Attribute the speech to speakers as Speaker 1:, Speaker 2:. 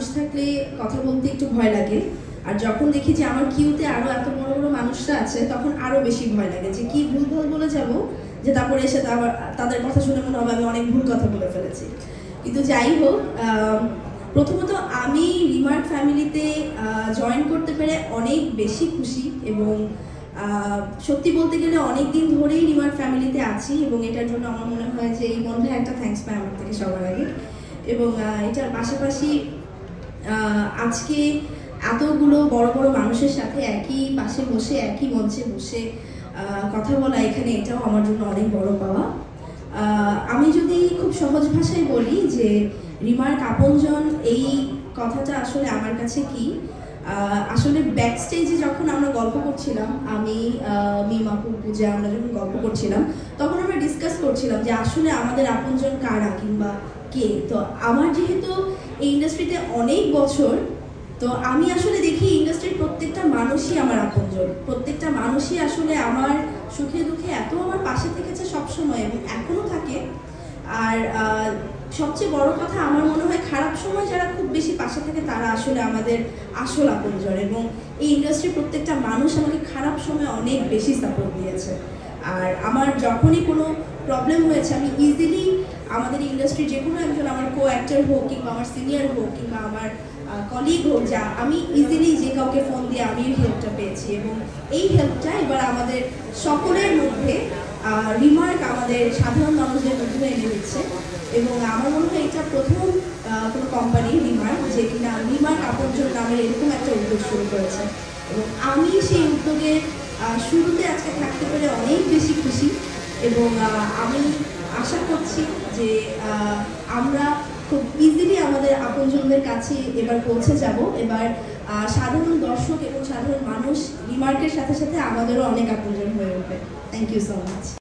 Speaker 1: মানুষ থাকলে কথা বলতে একটু ভয় লাগে, আর যখন দেখি যে আমার কিউতে আরো এত বড় বড় মানুষরা আছে তখন আরো বেশি ভয় লাগে যে কি ভুল বলে যাব, যে তারপরে এসে তাদের কথা শুনে মনে হবে আমি অনেক ভুল কথা বলে ফেলেছি। কিন্তু যাই হোক, প্রথমত আমি রিমার্ক ফ্যামিলিতে জয়েন করতে পেরে অনেক বেশি খুশি, এবং সত্যি বলতে গেলে অনেক দিন ধরেই রিমার্ক ফ্যামিলিতে আছি, এবং এটার জন্য আমার মনে হয় যে এই বন্ধে একটা থ্যাঙ্কস পাই আমার থেকে সবার আগে। এবং এটার পাশাপাশি আজকে এতগুলো বড় বড় মানুষের সাথে একই পাশে বসে একই মঞ্চে বসে কথা বলা এখানে, এটাও আমার জন্য অনেক বড় পাওয়া। আমি যদি খুব সহজ ভাষায় বলি যে রিমার্ক আপনজন, এই কথাটা আসলে আমার কাছে কি, আসলে ব্যাক স্টেজে যখন আমরা গল্প করছিলাম, আমি মিমাপুর পূজা আমরা যখন গল্প করছিলাম তখন আমরা ডিসকাস করছিলাম যে আসলে আমাদের আপনজন কারা কিংবা কে। তো আমার যেহেতু এই ইন্ডাস্ট্রিতে অনেক বছর, তো আমি আসলে দেখি ইন্ডাস্ট্রির প্রত্যেকটা মানুষই আমার আপনজন, প্রত্যেকটা মানুষই আসলে আমার সুখে দুঃখে এত আমার পাশে থেকেছে সবসময় এবং এখনো থাকে। আর সবচেয়ে বড় কথা, আমার মনে হয় খারাপ সময় যারা খুব বেশি পাশে থাকে তারা আসলে আমাদের আসল আপনজন, এবং এই ইন্ডাস্ট্রির প্রত্যেকটা মানুষ আমাকে খারাপ সময় অনেক বেশি সাপোর্ট দিয়েছে। আর আমার যখনই কোনো প্রবলেম হয়েছে আমি ইজিলি আমাদের ইন্ডাস্ট্রির যে কোনো একজন, আমার কো অ্যাক্টর হোক কিংবা আমার সিনিয়র হোক কিংবা আমার কলিগ হোক, যা আমি ইজিলি যে কাউকে ফোন দিয়ে আমি হেল্পটা পেয়েছি, এবং এই হেল্পটা এবার আমাদের সকলের মধ্যে রিমার্ক আমাদের সাধারণ মানুষদের মধ্যে এনে দিচ্ছে। এবং আমার মনে হয় এটা প্রথম কোনো কোম্পানি রিমার্ক যে কিনা রিমার্ক আপনজন নামের এরকম একটা উদ্যোগ শুরু করেছে, এবং আমি সেই উদ্যোগের শুরুতে আজকে থাকতে পেরে অনেক বেশি খুশি। এবং আমি আশা করছি যে আমরা খুব ইজিলি আমাদের আপনজনদের কাছে এবার পৌঁছে যাব। এবার সাধারণ দর্শক এবং সাধারণ মানুষ রিমার্কের সাথে সাথে আমাদেরও অনেক আপনজন হয়ে উঠবে। Thank you so much.